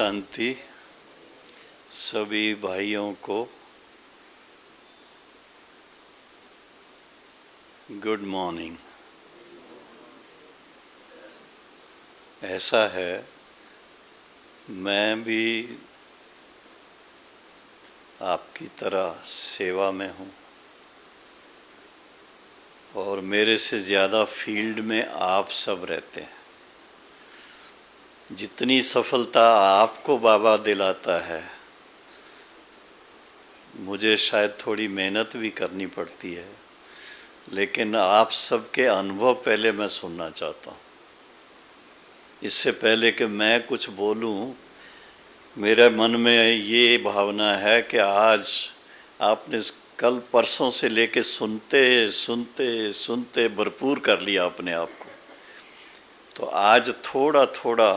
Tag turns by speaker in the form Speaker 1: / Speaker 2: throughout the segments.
Speaker 1: शांति। सभी भाइयों को गुड मॉर्निंग। ऐसा है, मैं भी आपकी तरह सेवा में हूँ और मेरे से ज़्यादा फील्ड में आप सब रहते हैं। जितनी सफलता आपको बाबा दिलाता है, मुझे शायद थोड़ी मेहनत भी करनी पड़ती है, लेकिन आप सबके अनुभव पहले मैं सुनना चाहता हूँ। इससे पहले कि मैं कुछ बोलूँ, मेरे मन में ये भावना है कि आज आपने कल परसों से लेके सुनते सुनते सुनते भरपूर कर लिया अपने आप को। तो आज थोड़ा थोड़ा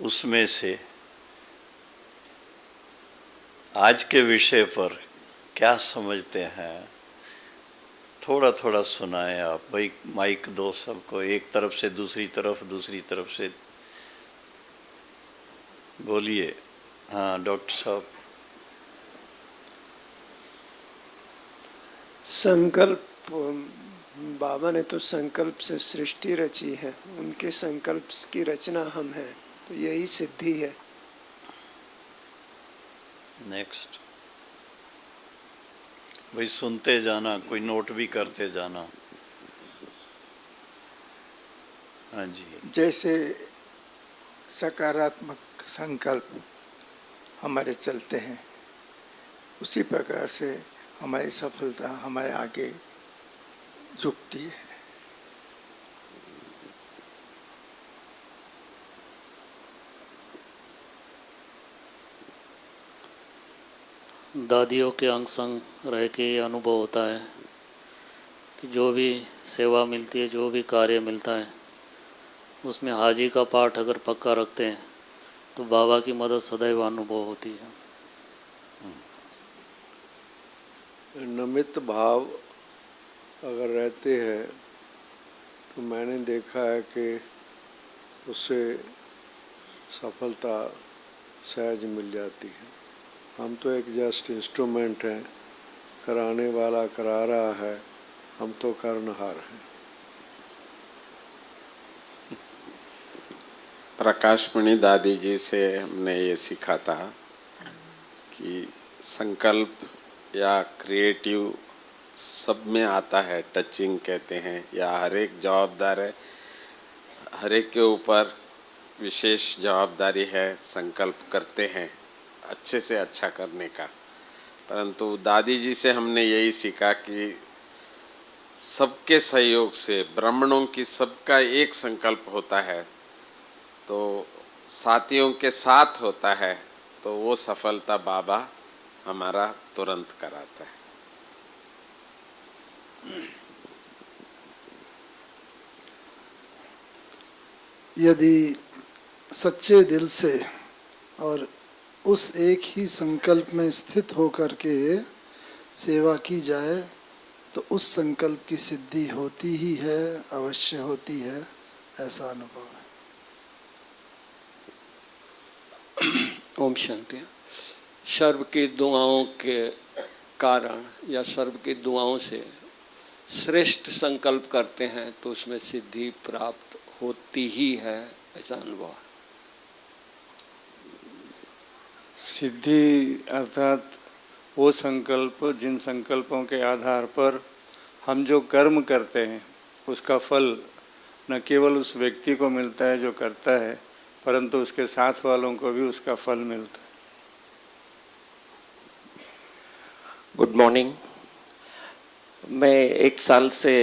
Speaker 1: उसमें से आज के विषय पर क्या समझते हैं, थोड़ा थोड़ा सुनाएं आप। भाई माइक दो सबको, एक तरफ से दूसरी तरफ से बोलिए। हाँ डॉक्टर साहब।
Speaker 2: संकल्प, बाबा ने तो संकल्प से सृष्टि रची है, उनके संकल्प की रचना हम हैं, तो यही सिद्धि है।
Speaker 1: नेक्स्ट भाई सुनते जाना, कोई नोट भी करते जाना। हाँ जी।
Speaker 3: जैसे सकारात्मक संकल्प हमारे चलते हैं, उसी प्रकार से हमारी सफलता हमारे आगे झुकती है।
Speaker 4: दादियों के अंग संग रह के ये अनुभव होता है कि जो भी सेवा मिलती है, जो भी कार्य मिलता है, उसमें हाजी का पाठ अगर पक्का रखते हैं तो बाबा की मदद सदैव अनुभव होती है।
Speaker 5: नमित भाव अगर रहते हैं तो मैंने देखा है कि उससे सफलता सहज मिल जाती है। हम तो एक जस्ट इंस्ट्रूमेंट हैं, कराने वाला करा रहा है, हम तो कर्णहार हैं।
Speaker 6: प्रकाशमणि दादी जी से हमने ये सीखा था कि संकल्प या क्रिएटिव सब में आता है, टचिंग कहते हैं, या हर एक जवाबदार है, हर एक के ऊपर विशेष जवाबदारी है, संकल्प करते हैं अच्छे से अच्छा करने का। परंतु दादी जी से हमने यही सीखा कि सबके सहयोग से, ब्राह्मणों की सबका एक संकल्प होता है, तो साथियों के साथ होता है, तो वो सफलता बाबा हमारा तुरंत कराता है।
Speaker 7: यदि सच्चे दिल से और उस एक ही संकल्प में स्थित होकर के सेवा की जाए तो उस संकल्प की सिद्धि होती ही है, अवश्य होती है, ऐसा अनुभव है।
Speaker 8: ओम शांति। सर्व की दुआओं के कारण या सर्व की दुआओं से श्रेष्ठ संकल्प करते हैं तो उसमें सिद्धि प्राप्त होती ही है, ऐसा अनुभव है।
Speaker 9: सिद्धि अर्थात वो संकल्प, जिन संकल्पों के आधार पर हम जो कर्म करते हैं उसका फल न केवल उस व्यक्ति को मिलता है जो करता है, परंतु उसके साथ वालों को भी उसका फल मिलता है।
Speaker 10: Good morning. मैं 1 साल से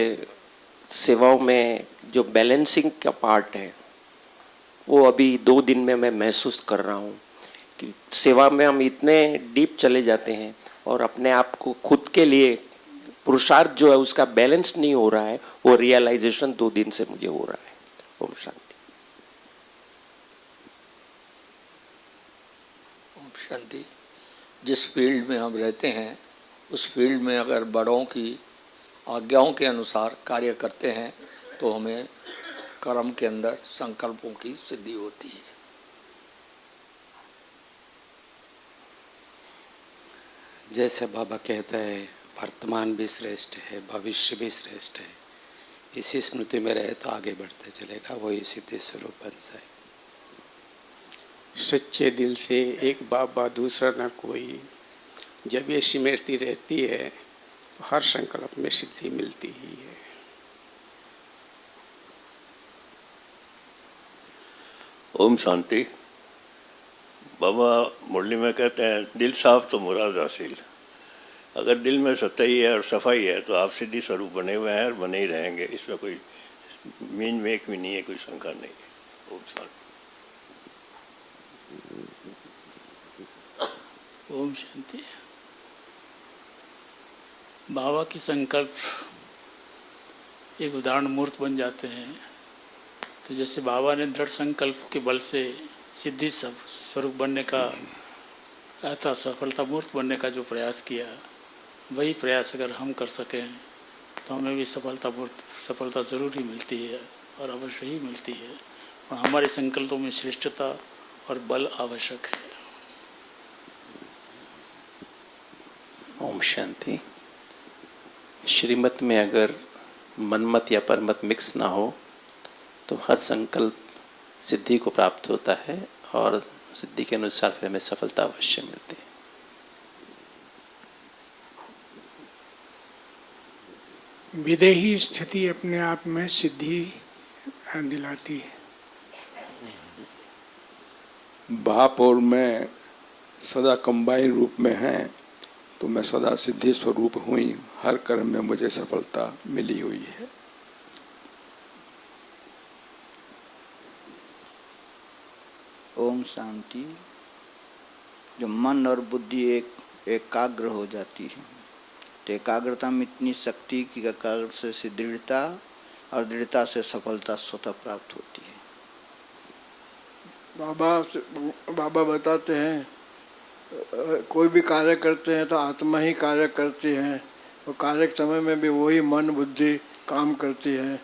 Speaker 10: सेवाओं में जो बैलेंसिंग का पार्ट है वो अभी 2 दिन में मैं महसूस कर रहा हूँ कि सेवा में हम इतने डीप चले जाते हैं और अपने आप को खुद के लिए पुरुषार्थ जो है उसका बैलेंस नहीं हो रहा है, वो रियलाइजेशन 2 दिन से मुझे हो रहा है। ओम शांति।
Speaker 8: ओम शांति। जिस फील्ड में हम रहते हैं उस फील्ड में अगर बड़ों की आज्ञाओं के अनुसार कार्य करते हैं तो हमें कर्म के अंदर संकल्पों की सिद्धि होती है।
Speaker 11: जैसे बाबा कहते हैं वर्तमान भी श्रेष्ठ है, भविष्य भी श्रेष्ठ है, इसी स्मृति में रहे तो आगे बढ़ते चलेगा, वही सिद्धि स्वरूप बन जाए।
Speaker 12: सच्चे दिल से एक बाबा दूसरा न कोई, जब ये स्मृति रहती है तो हर संकल्प में सिद्धि मिलती ही है।
Speaker 13: ओम शांति। बाबा मुरली में कहते हैं दिल साफ तो मुराद हासिल। अगर दिल में सच्चाई है और सफाई है तो आप सिद्धि स्वरूप बने हुए हैं और बने ही रहेंगे, इसमें कोई मीन मेक भी नहीं है, कोई शंका नहीं है। ओम शांति।
Speaker 14: ओम शांति। बाबा के संकल्प एक उदाहरण मूर्त बन जाते हैं। तो जैसे बाबा ने दृढ़ संकल्प के बल से सिद्धि स्वरूप बनने का अर्थात सफलता मूर्त बनने का जो प्रयास किया, वही प्रयास अगर हम कर सकें तो हमें भी सफलता ज़रूर ही मिलती है और अवश्य ही मिलती है। और हमारे संकल्पों में श्रेष्ठता और बल आवश्यक है।
Speaker 11: ओम शांति। श्रीमत में अगर मनमत या परमत मिक्स ना हो तो हर संकल्प सिद्धि को प्राप्त होता है और सिद्धि के अनुसार फिर हमें सफलता अवश्य मिलती है।
Speaker 12: विदेही स्थिति अपने आप में सिद्धि दिलाती है।
Speaker 5: बाप और मैं सदा कंबाइन रूप में हैं तो मैं सदा सिद्धि स्वरूप हुई, हर कर्म में मुझे सफलता मिली हुई है।
Speaker 15: ओम शांति। जो मन और बुद्धि एकाग्र हो जाती है तो एकाग्रता में इतनी शक्ति की एकाग्र से दृढ़ता और दृढ़ता से सफलता स्वतः प्राप्त होती है।
Speaker 3: बाबा बताते हैं कोई भी कार्य करते हैं तो आत्मा ही कार्य करती है और कार्य के समय में भी वही मन बुद्धि काम करती है।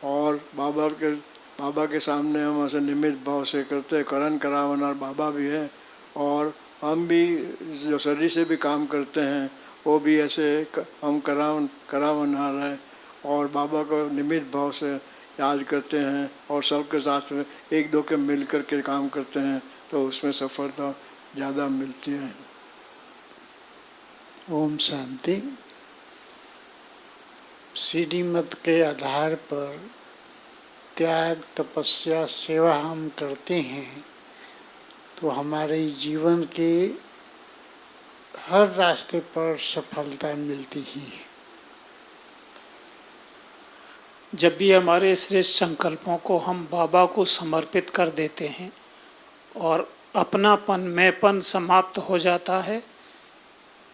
Speaker 3: और बाबा के सामने हम ऐसे निमित्त भाव से करते हैं। करण करावनार बाबा भी है और हम भी जो शरीर से भी काम करते हैं वो भी ऐसे हम करावनार है और बाबा को निमित्त भाव से याद करते हैं और सबके साथ में एक दो के मिल कर के काम करते हैं तो उसमें सफलता ज़्यादा मिलती है।
Speaker 12: ओम शांति। श्रीमत के आधार पर त्याग तपस्या सेवा हम करते हैं तो हमारे जीवन के हर रास्ते पर सफलता मिलती ही है।
Speaker 16: जब भी हमारे श्रेष्ठ संकल्पों को हम बाबा को समर्पित कर देते हैं और अपनापन मैंपन समाप्त हो जाता है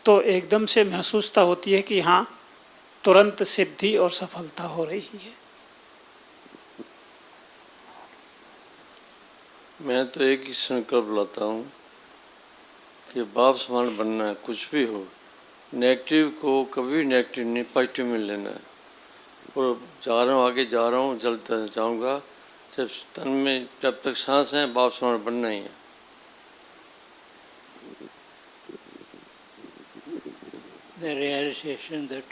Speaker 16: तो एकदम से महसूसता होती है कि हाँ, तुरंत सिद्धि और सफलता हो रही है।
Speaker 1: मैं तो एक ही संकल्प लाता हूँ कि बाप समान बनना है। कुछ भी हो, नेगेटिव को कभी नेगेटिव नहीं, पॉजिटिव में लेना है। और जा रहा हूँ, आगे जा रहा हूँ, जल्द जाऊँगा। जब तन में जब तक सांस है बाप समान बनना ही है।
Speaker 17: The realization that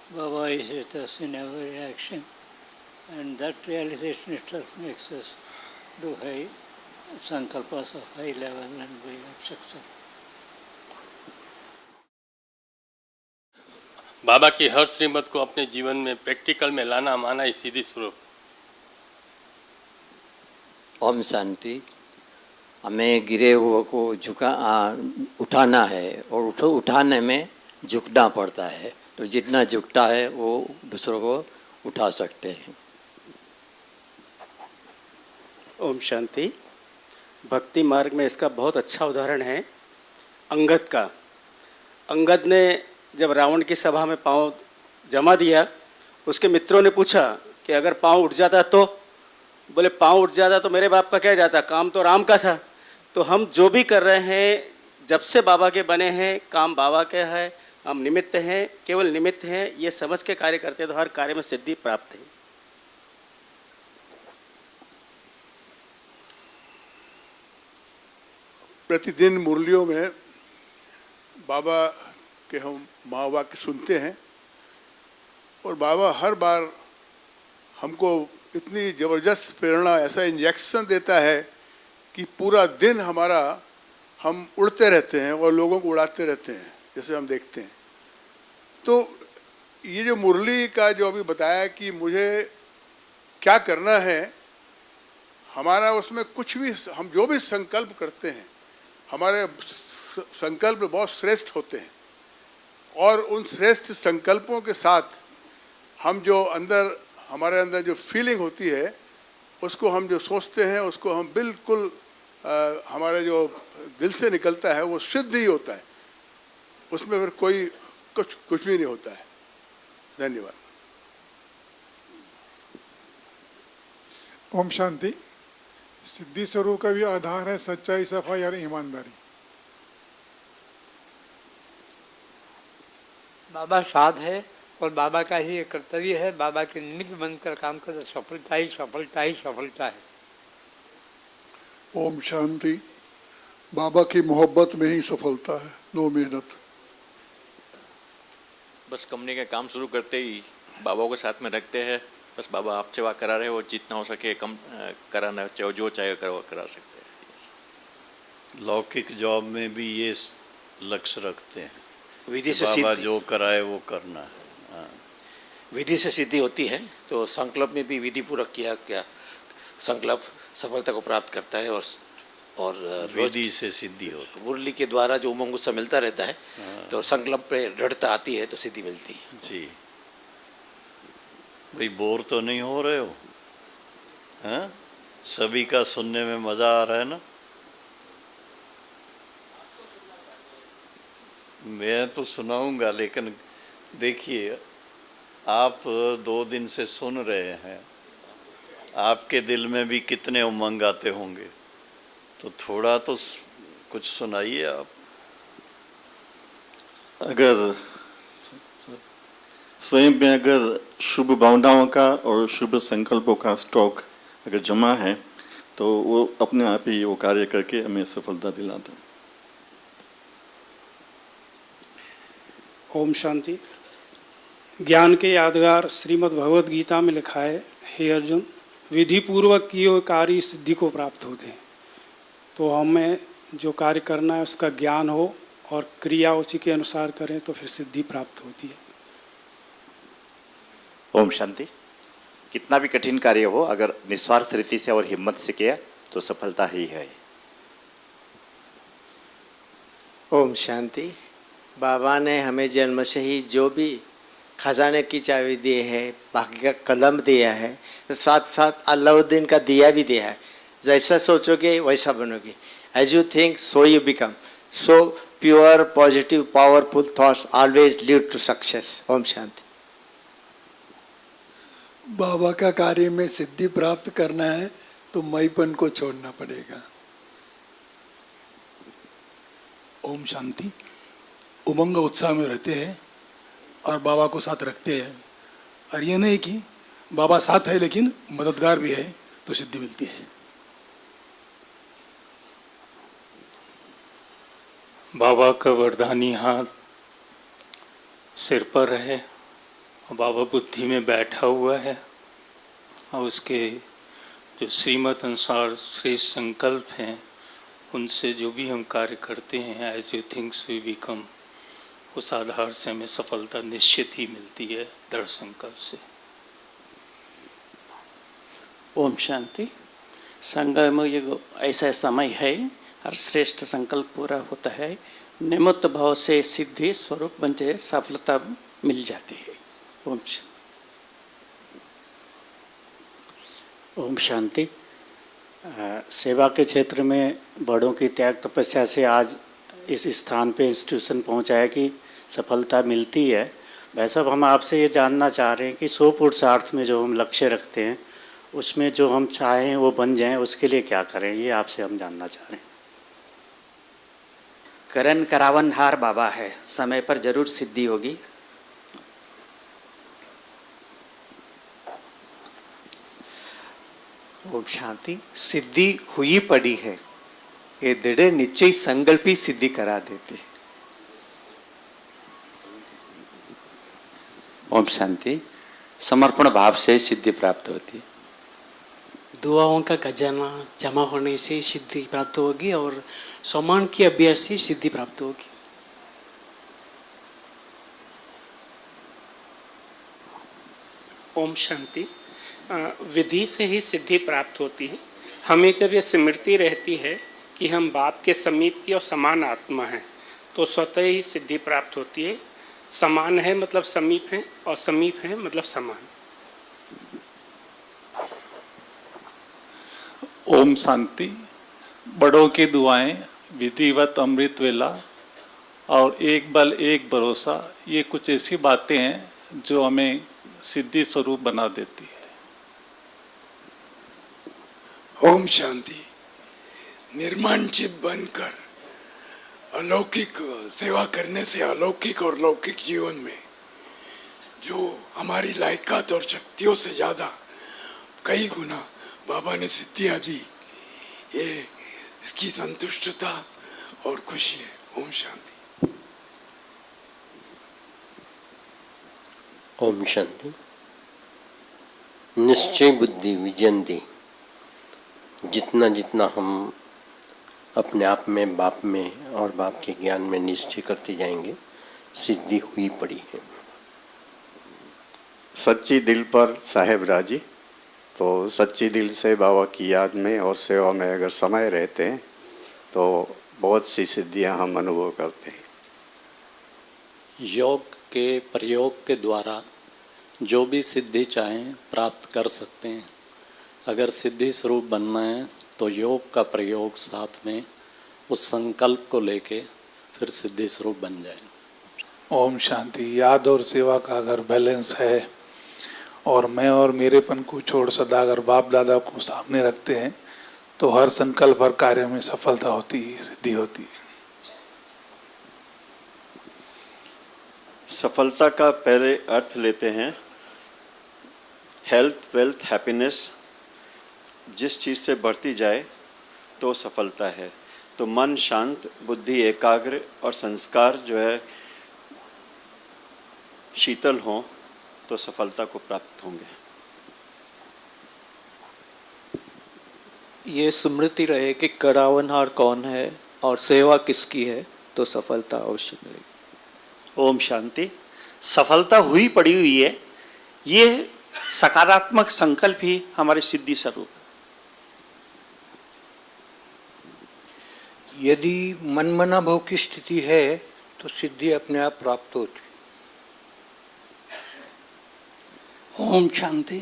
Speaker 17: Baba is with us in every action, and that realization itself makes us do high sankalpas of high level and we have success.
Speaker 18: बाबा की हर श्रीमत को अपने जीवन में प्रैक्टिकल में लाना माना ही सीधी स्वरूप।
Speaker 19: ओम शांति। हमें गिरे हुए को उठाना है और उठाने में झुकना पड़ता है, तो जितना झुकता है वो दूसरों को उठा सकते हैं।
Speaker 12: ओम शांति। भक्ति मार्ग में इसका बहुत अच्छा उदाहरण है अंगद का। अंगद ने जब रावण की सभा में पाँव जमा दिया, उसके मित्रों ने पूछा कि अगर पाँव उठ जाता तो? बोले पाँव उठ जाता तो मेरे बाप का क्या जाता, काम तो राम का था। तो हम जो भी कर रहे हैं, जब से बाबा के बने हैं, काम बाबा के है, हम निमित्त हैं, केवल निमित्त हैं, ये समझ के कार्य करते हैं तो हर कार्य में सिद्धि प्राप्त है।
Speaker 20: प्रतिदिन मुरलियों में बाबा कि हम महावाक्य सुनते हैं और बाबा हर बार हमको इतनी ज़बरदस्त प्रेरणा, ऐसा इंजेक्शन देता है कि पूरा दिन हमारा हम उड़ते रहते हैं और लोगों को उड़ाते रहते हैं, जैसे हम देखते हैं। तो ये जो मुरली का जो अभी बताया कि मुझे क्या करना है, हमारा उसमें कुछ भी, हम जो भी संकल्प करते हैं हमारे संकल्प बहुत श्रेष्ठ होते हैं और उन श्रेष्ठ संकल्पों के साथ हम जो अंदर, हमारे अंदर जो फीलिंग होती है, उसको हम जो सोचते हैं उसको हम बिल्कुल हमारे जो दिल से निकलता है वो सिद्ध ही होता है, उसमें फिर कोई कुछ भी नहीं होता है। धन्यवाद।
Speaker 21: ओम शांति। सिद्धि स्वरूप का भी आधार है सच्चाई, सफाई और ईमानदारी।
Speaker 22: बाबा साध है और बाबा का ही एक कर्तव्य है, बाबा के निमित्त बनकर काम कर, सफलता ही सफलता ही सफलता है।
Speaker 23: ओम शांति। बाबा की मोहब्बत में ही सफलता है, नो मेहनत।
Speaker 24: बस कंपनी का काम शुरू करते ही बाबा को साथ में रखते हैं, बस बाबा आप सेवा करा रहे हो, जितना हो सके कम कराना, जो चाहे करा सकते हैं।
Speaker 1: लौकिक जॉब में भी ये लक्ष्य रखते हैं,
Speaker 25: विधि से
Speaker 1: बाबा
Speaker 25: सिद्धि,
Speaker 1: जो कराए वो करना है। हाँ।
Speaker 25: विधि से सिद्धि होती है, तो संकल्प में भी विधि पूर्वक किया क्या संकल्प सफलता को प्राप्त करता है और
Speaker 1: विधि से सिद्धि होती है।
Speaker 25: मुरली के द्वारा जो उमंग उत्साह मिलता रहता है, तो संकल्प पे दृढ़ता आती है तो सिद्धि मिलती है।
Speaker 1: जी भाई, बोर तो नहीं हो रहे हो? हैं? सभी का सुनने में मजा आ रहा है ना? मैं तो सुनाऊंगा, लेकिन देखिए आप 2 दिन से सुन रहे हैं, आपके दिल में भी कितने उमंग आते होंगे, तो थोड़ा तो कुछ सुनाइए आप।
Speaker 26: अगर स्वयं में अगर शुभ भावनाओं का और शुभ संकल्पों का स्टॉक अगर जमा है तो वो अपने आप ही वो कार्य करके हमें सफलता दिलाता है।
Speaker 27: ओम शांति। ज्ञान के यादगार श्रीमद् भगवद गीता में लिखा है, हे अर्जुन, विधि पूर्वक किए हुए कार्य सिद्धि को प्राप्त होते हैं। तो हमें जो कार्य करना है उसका ज्ञान हो और क्रिया उसी के अनुसार करें तो फिर सिद्धि प्राप्त होती है।
Speaker 28: ओम शांति। कितना भी कठिन कार्य हो, अगर निस्वार्थ रीति से और हिम्मत से किया तो सफलता ही है।
Speaker 29: ओम शांति। बाबा ने हमें जन्म से ही जो भी खजाने की चाबी दी है, बाकी का कलम दिया है, साथ साथ अलाउद्दीन का दिया भी दिया है। जैसा सोचोगे वैसा बनोगे। As you think so you become. So pure positive powerful thoughts always lead to success. ओम शांति।
Speaker 23: बाबा का कार्य में सिद्धि प्राप्त करना है तो मैपन को छोड़ना पड़ेगा।
Speaker 30: ओम शांति। उमंग उत्साह में रहते हैं और बाबा को साथ रखते हैं, और ये नहीं कि बाबा साथ है लेकिन मददगार भी है तो सिद्धि मिलती है।
Speaker 31: बाबा का वरदानी हाथ सिर पर है और बाबा बुद्धि में बैठा हुआ है, और उसके जो श्रीमत अनुसार श्रेष्ठ संकल्प हैं उनसे जो भी हम कार्य करते हैं, as you think we become, उस आधार से हमें सफलता निश्चित ही मिलती है दृढ़ संकल्प से।
Speaker 11: ओम शांति। संगम में ये ऐसा समय है और श्रेष्ठ संकल्प पूरा होता है, निमित्त भाव से सिद्धि स्वरूप बन जाए, सफलता मिल जाती है। ओम शांति।
Speaker 32: ओम शांति। सेवा के क्षेत्र में बड़ों की त्याग तपस्या से आज इस स्थान पे इंस्टीट्यूशन पहुंचा है कि सफलता मिलती है। वैसे हम आपसे ये जानना चाह रहे हैं कि 100 पुरुषार्थ में जो हम लक्ष्य रखते हैं उसमें जो हम चाहें वो बन जाएं, उसके लिए क्या करें, ये आपसे हम जानना चाह रहे हैं।
Speaker 33: करन करावनहार बाबा है, समय पर जरूर सिद्धि होगी।
Speaker 29: ओम शांति। सिद्धि हुई पड़ी है, ये दृढ़ निश्चय संकल्प ही सिद्धि करा देते।
Speaker 11: शांति। समर्पण भाव से सिद्धि प्राप्त होती है।
Speaker 2: दुआओं का खजाना जमा होने से सिद्धि प्राप्त होगी और सम्मान के अभ्यास से सिद्धि प्राप्त होगी।
Speaker 3: ओम शांति। विधि से ही सिद्धि प्राप्त होती है। हमें जब यह स्मृति रहती है कि हम बाप के समीप की और समान आत्मा हैं, तो स्वतः ही सिद्धि प्राप्त होती है। समान है मतलब समीप है, और समीप है मतलब समान।
Speaker 4: ओम शांति। बड़ों की दुआएं, विधिवत अमृत वेला और एक बल एक भरोसा, ये कुछ ऐसी बातें हैं जो हमें सिद्धि स्वरूप बना देती है।
Speaker 23: ओम शांति। निर्माण चित बनकर अलौकिक सेवा करने से अलौकिक और लौकिक जीवन में जो हमारी लायकात और शक्तियों से ज़्यादा कई गुना बाबा ने सिद्धियाँ दी, ये इसकी संतुष्टता और खुशी है। ओम शांति।
Speaker 5: ओम शांति। निश्चय बुद्धि विजयंती। जितना जितना हम अपने आप में बाप में और बाप के ज्ञान में निश्चय करते जाएंगे, सिद्धि हुई पड़ी है।
Speaker 6: सच्ची दिल पर साहेब राजी। तो सच्ची दिल से बाबा की याद में और सेवा में अगर समय रहते हैं तो बहुत सी सिद्धियां हम अनुभव करते हैं।
Speaker 7: योग के प्रयोग के द्वारा जो भी सिद्धि चाहें प्राप्त कर सकते हैं। अगर सिद्धि स्वरूप बनना है तो योग का प्रयोग साथ में उस संकल्प को लेके फिर सिद्धि स्वरूप बन जाए।
Speaker 21: ओम शांति। याद और सेवा का अगर बैलेंस है और मैं और मेरेपन को छोड़ सदा अगर बाप दादा को सामने रखते हैं तो हर संकल्प हर कार्य में सफलता होती है, सिद्धि होती है।
Speaker 28: सफलता का पहले अर्थ लेते हैं हेल्थ, वेल्थ, हैप्पीनेस। जिस चीज़ से बढ़ती जाए तो सफलता है। तो मन शांत, बुद्धि एकाग्र और संस्कार जो है शीतल हों तो सफलता को प्राप्त होंगे।
Speaker 8: ये स्मृति रहे कि करावनहार कौन है और सेवा किसकी है, तो सफलता अवश्य मिलेगी।
Speaker 9: ओम शांति। सफलता हुई पड़ी हुई है, ये सकारात्मक संकल्प ही हमारे सिद्धि स्वरूप।
Speaker 10: यदि मनमना भाव की स्थिति है तो सिद्धि अपने आप प्राप्त होती।
Speaker 13: ओम शांति।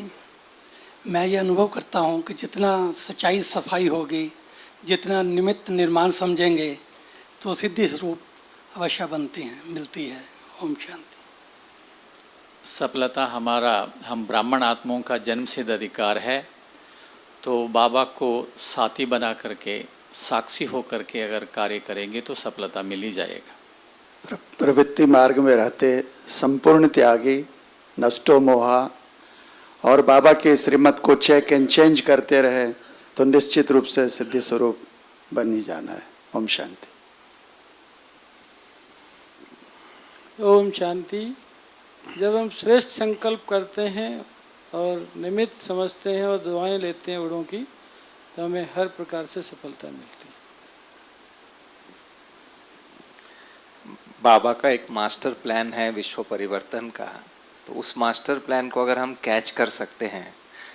Speaker 13: मैं ये अनुभव करता हूँ कि जितना सच्चाई सफाई होगी, जितना निमित्त निर्माण समझेंगे तो सिद्धि स्वरूप अवश्य बनती हैं, मिलती है। ओम शांति।
Speaker 14: सफलता हमारा, हम ब्राह्मण आत्माओं का जन्मसिद्ध अधिकार है। तो बाबा को साथी बना करके, साक्षी हो करके अगर कार्य करेंगे तो सफलता मिल ही जाएगा।
Speaker 23: प्रवृत्ति मार्ग में रहते संपूर्ण त्यागी, नष्टो मोहा और बाबा के श्रीमत को चेक एंड चेंज करते रहे तो निश्चित रूप से सिद्धि स्वरूप बन ही जाना है। ओम शांति।
Speaker 27: ओम शांति। जब हम श्रेष्ठ संकल्प करते हैं और निमित्त समझते हैं और दुआएं लेते हैं बड़ों की, तो हमें हर प्रकार से सफलता मिलती है।
Speaker 25: बाबा का एक मास्टर प्लान है विश्व परिवर्तन का, तो उस मास्टर प्लान को अगर हम कैच कर सकते हैं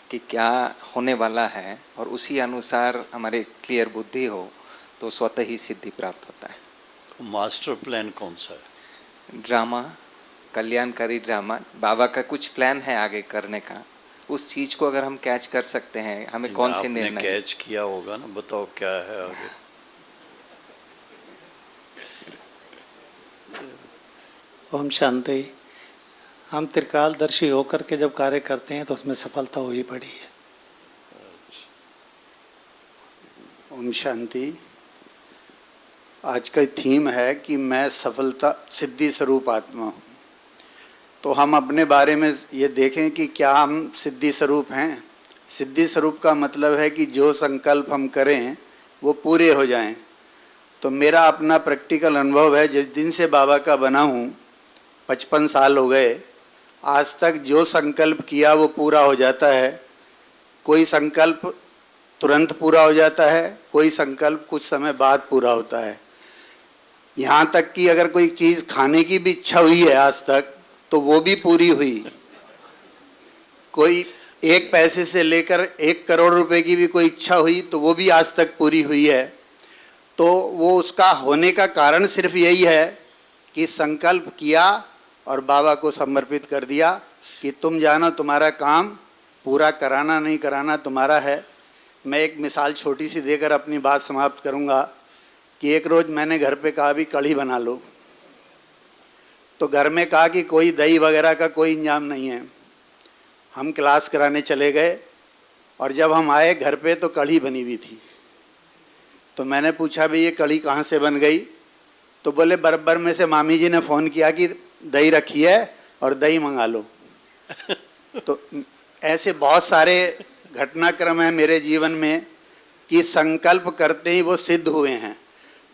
Speaker 25: कि क्या होने वाला है और उसी अनुसार हमारे क्लियर बुद्धि हो तो स्वतः ही सिद्धि प्राप्त होता है।
Speaker 1: मास्टर प्लान कौन सा है?
Speaker 25: ड्रामा, कल्याणकारी ड्रामा। बाबा का कुछ प्लान है आगे करने का, उस चीज को अगर हम कैच कर सकते हैं, हमें कौन से निर्णय
Speaker 1: कैच किया होगा ना, बताओ क्या है आगे।
Speaker 32: ओम शांति। हम त्रिकालदर्शी होकर के जब कार्य करते हैं तो उसमें सफलता हुई पड़ी है।
Speaker 14: ओम शांति। आज का थीम है कि मैं सफलता सिद्धि स्वरूप आत्मा हूँ। तो हम अपने बारे में ये देखें कि क्या हम सिद्धि स्वरूप हैं। सिद्धि स्वरूप का मतलब है कि जो संकल्प हम करें वो पूरे हो जाएं। तो मेरा अपना प्रैक्टिकल अनुभव है, जिस दिन से बाबा का बना हूँ 55 साल हो गए, आज तक जो संकल्प किया वो पूरा हो जाता है। कोई संकल्प तुरंत पूरा हो जाता है, कोई संकल्प कुछ समय बाद पूरा होता है। यहाँ तक कि अगर कोई चीज़ खाने की भी इच्छा हुई है आज तक, तो वो भी पूरी हुई। कोई 1 पैसे से लेकर 1 करोड़ रुपए की भी कोई इच्छा हुई तो वो भी आज तक पूरी हुई है। तो वो उसका होने का कारण सिर्फ यही है कि संकल्प किया और बाबा को समर्पित कर दिया कि तुम जानो, तुम्हारा काम पूरा कराना नहीं कराना तुम्हारा है। मैं एक मिसाल छोटी सी देकर अपनी बात समाप्त करूंगा कि एक रोज़ मैंने घर पे कहा भी कढ़ी बना लो, तो घर में कहा कि कोई दही वगैरह का कोई इंतजाम नहीं है। हम क्लास कराने चले गए और जब हम आए घर पे तो कढ़ी बनी हुई थी। तो मैंने पूछा भी ये कढ़ी कहाँ से बन गई? तो बोले बरबर में से मामी जी ने फ़ोन किया कि दही रखी है और दही मंगा लो। तो ऐसे बहुत सारे घटनाक्रम है मेरे जीवन में कि संकल्प करते ही वो सिद्ध हुए हैं।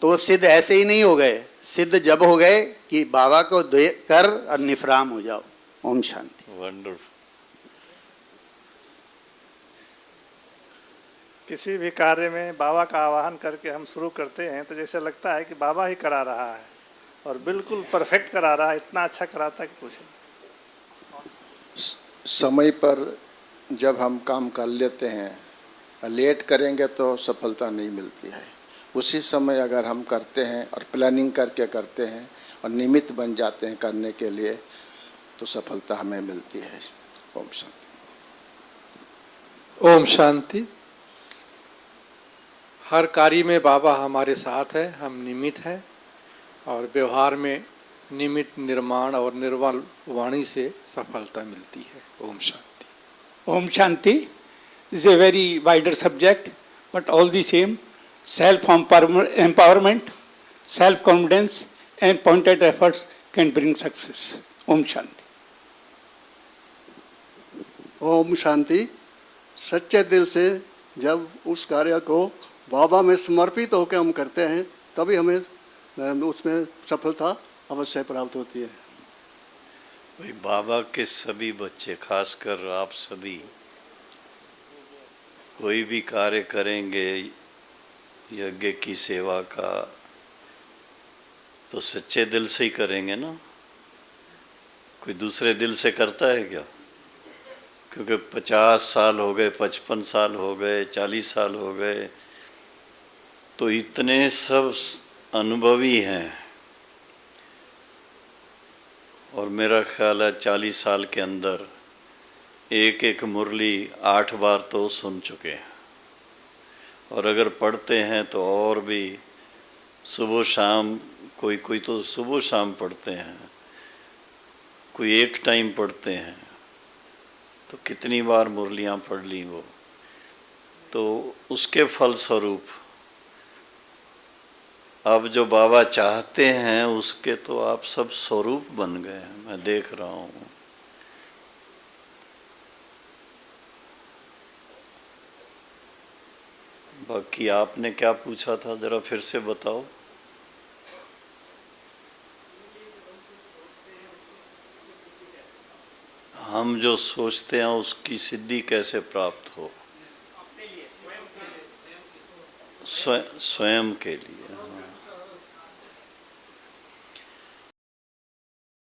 Speaker 14: तो वो सिद्ध ऐसे ही नहीं हो गए, सिद्ध जब हो गए कि बाबा को दे कर और निफराम हो जाओ। ओम शांति।
Speaker 1: वंडरफुल।
Speaker 12: किसी भी कार्य में बाबा का आवाहन करके हम शुरू करते हैं तो जैसे लगता है कि बाबा ही करा रहा है और बिल्कुल परफेक्ट करा रहा है, इतना अच्छा कराता है कि पूछे।
Speaker 15: समय पर जब हम काम कर लेते हैं, लेट करेंगे तो सफलता नहीं मिलती है। उसी समय अगर हम करते हैं और प्लानिंग करके करते हैं और निमित्त बन जाते हैं करने के लिए, तो सफलता हमें मिलती है। ओम शांति।
Speaker 16: ओम शांति। हर कार्य में बाबा हमारे साथ है, हम निमित्त हैं और व्यवहार में निमित्त निर्माण और निर्मल वाणी से सफलता मिलती है। Om Shanti.
Speaker 27: Om Shanti is a very wider subject, but all the same, self-empowerment, self-confidence and pointed efforts can bring success. Om Shanti.
Speaker 17: Om Shanti. सच्चे दिल से जब उस कार्य को बाबा में समर्पित होकर हम करते हैं, तभी हमें उसमें सफलता अवश्य प्राप्त होती है।
Speaker 1: भाई बाबा के सभी बच्चे, खासकर आप सभी, कोई भी कार्य करेंगे यज्ञ की सेवा का तो सच्चे दिल से ही करेंगे ना। कोई दूसरे दिल से करता है क्या? क्योंकि 50 साल हो गए, 55 साल हो गए, 40 साल हो गए, तो इतने सब अनुभवी हैं। और मेरा ख्याल है 40 साल के अंदर एक एक मुरली 8 बार तो सुन चुके हैं। और अगर पढ़ते हैं तो और भी सुबह शाम, कोई तो सुबह शाम पढ़ते हैं, कोई एक टाइम पढ़ते हैं, तो कितनी बार मुरलियाँ पढ़ ली वो। तो उसके फलस्वरूप अब जो बाबा चाहते हैं उसके तो आप सब स्वरूप बन गए हैं, मैं देख रहा हूँ। बाकी आपने क्या पूछा था, जरा फिर से बताओ। हम जो सोचते हैं उसकी सिद्धि कैसे प्राप्त हो? स्वयं के लिए।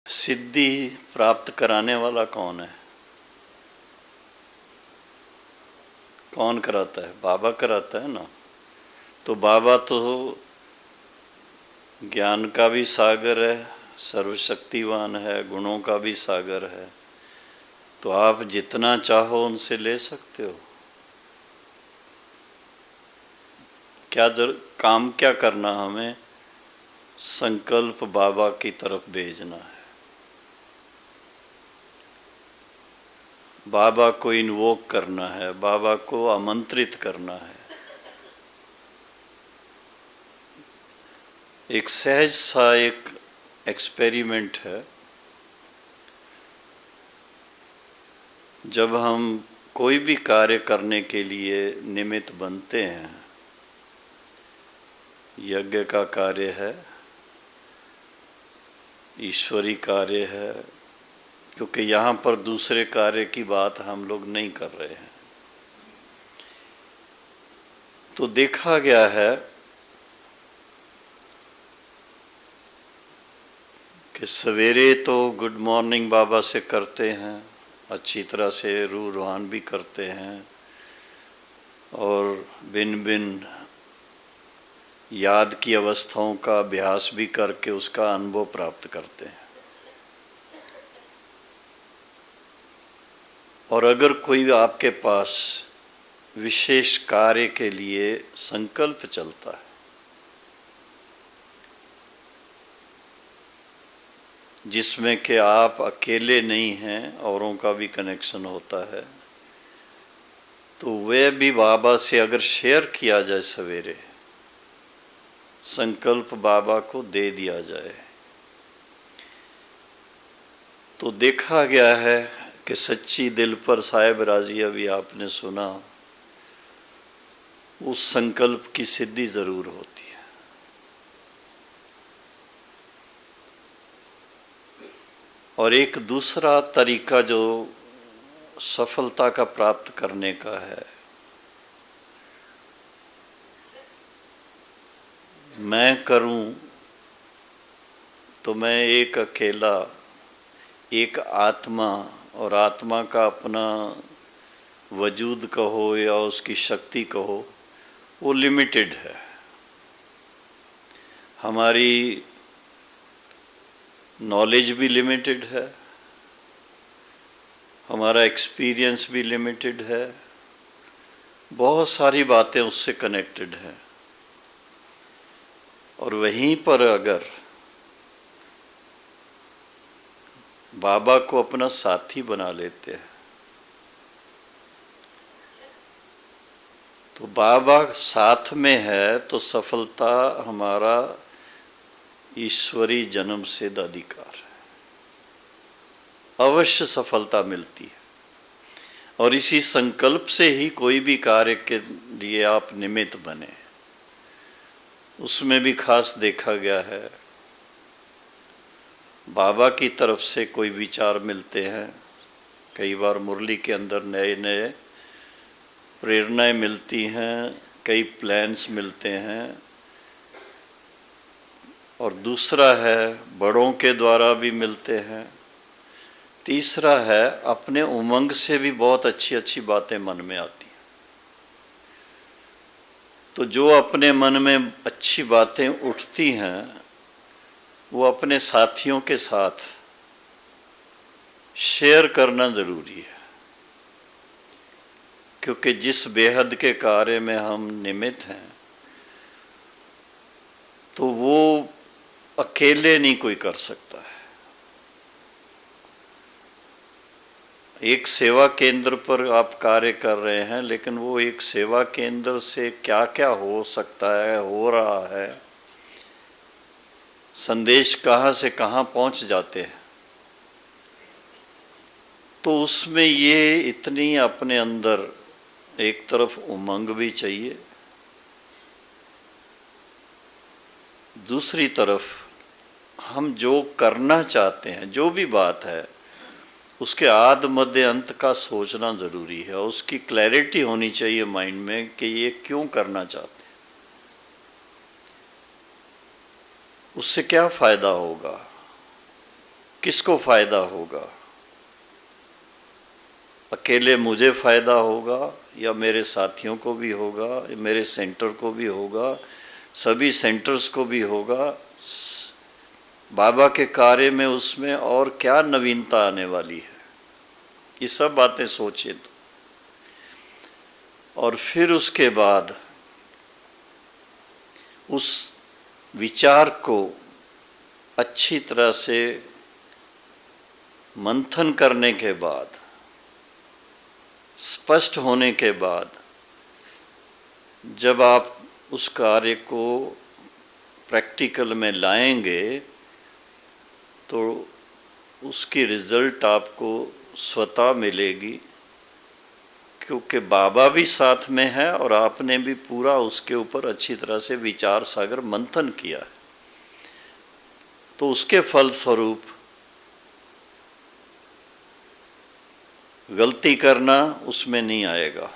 Speaker 1: सिद्धि प्राप्त कराने वाला कौन है? कौन कराता है? बाबा कराता है ना। तो बाबा तो ज्ञान का भी सागर है, सर्वशक्तिवान है, गुणों का भी सागर है। तो आप जितना चाहो उनसे ले सकते हो। काम क्या करना? हमें संकल्प बाबा की तरफ भेजना है। बाबा को इन्वोक करना है, बाबा को आमंत्रित करना है। एक सहज सा एक एक्सपेरिमेंट है। जब हम कोई भी कार्य करने के लिए निमित्त बनते हैं, यज्ञ का कार्य है, ईश्वरी कार्य है, क्योंकि यहाँ पर दूसरे कार्य की बात हम लोग नहीं कर रहे हैं। तो देखा गया है कि सवेरे तो गुड मॉर्निंग बाबा से करते हैं, अच्छी तरह से रूह रुहान भी करते हैं और बिन बिन याद की अवस्थाओं का अभ्यास भी करके उसका अनुभव प्राप्त करते हैं। और अगर कोई आपके पास विशेष कार्य के लिए संकल्प चलता है, जिसमें कि आप अकेले नहीं हैं, औरों का भी कनेक्शन होता है, तो वह भी बाबा से अगर शेयर किया जाए, सवेरे संकल्प बाबा को दे दिया जाए, तो देखा गया है कि सच्ची दिल पर साहेब राजी अभी आपने सुना, उस संकल्प की सिद्धि जरूर होती है। और एक दूसरा तरीका जो सफलता का प्राप्त करने का है, मैं करूं तो मैं एक अकेला, एक आत्मा, और आत्मा का अपना वजूद कहो या उसकी शक्ति कहो, वो लिमिटेड है। हमारी नॉलेज भी लिमिटेड है, हमारा एक्सपीरियंस भी लिमिटेड है, बहुत सारी बातें उससे कनेक्टेड हैं। और वहीं पर अगर बाबा को अपना साथी बना लेते हैं, तो बाबा साथ में है तो सफलता हमारा ईश्वरी जन्म सिद्ध अधिकार है, अवश्य सफलता मिलती है। और इसी संकल्प से ही कोई भी कार्य के लिए आप निमित्त बने, उसमें भी खास देखा गया है, बाबा की तरफ से कोई विचार मिलते हैं, कई बार मुरली के अंदर नए नए प्रेरणाएं मिलती हैं, कई प्लान्स मिलते हैं। और दूसरा है बड़ों के द्वारा भी मिलते हैं। तीसरा है अपने उमंग से भी बहुत अच्छी अच्छी बातें मन में आती हैं। तो जो अपने मन में अच्छी बातें उठती हैं, वो अपने साथियों के साथ शेयर करना ज़रूरी है, क्योंकि जिस बेहद के कार्य में हम निमित्त हैं, तो वो अकेले नहीं कोई कर सकता है। एक सेवा केंद्र पर आप कार्य कर रहे हैं, लेकिन वो एक सेवा केंद्र से क्या क्या हो सकता है, हो रहा है, संदेश कहाँ से कहाँ पहुँच जाते हैं, तो उसमें ये इतनी अपने अंदर एक तरफ उमंग भी चाहिए, दूसरी तरफ हम जो करना चाहते हैं, जो भी बात है, उसके आद मध्य अंत का सोचना ज़रूरी है। उसकी क्लैरिटी होनी चाहिए माइंड में कि ये क्यों करना चाहते हैं, उससे क्या फ़ायदा होगा, किसको फ़ायदा होगा, अकेले मुझे फ़ायदा होगा या मेरे साथियों को भी होगा, मेरे सेंटर को भी होगा, सभी सेंटर्स को भी होगा, बाबा के कार्य में उसमें और क्या नवीनता आने वाली है, ये सब बातें सोचें तो। और फिर उसके बाद उस विचार को अच्छी तरह से मंथन करने के बाद, स्पष्ट होने के बाद, जब आप उस कार्य को प्रैक्टिकल में लाएंगे, तो उसकी रिजल्ट आपको स्वतः मिलेगी, क्योंकि बाबा भी साथ में है और आपने भी पूरा उसके ऊपर अच्छी तरह से विचार सागर मंथन किया है। तो उसके फलस्वरूप गलती करना उसमें नहीं आएगा।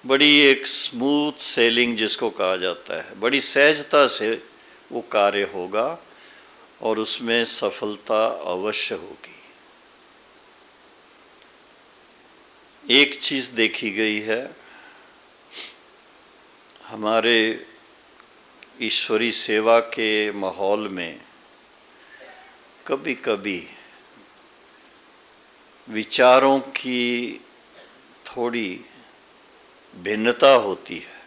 Speaker 1: बड़ी एक स्मूथ सेलिंग जिसको कहा जाता है, बड़ी सहजता से वो कार्य होगा और उसमें सफलता अवश्य होगी। एक चीज़ देखी गई है हमारे ईश्वरी सेवा के माहौल में, कभी कभी विचारों की थोड़ी भिन्नता होती है।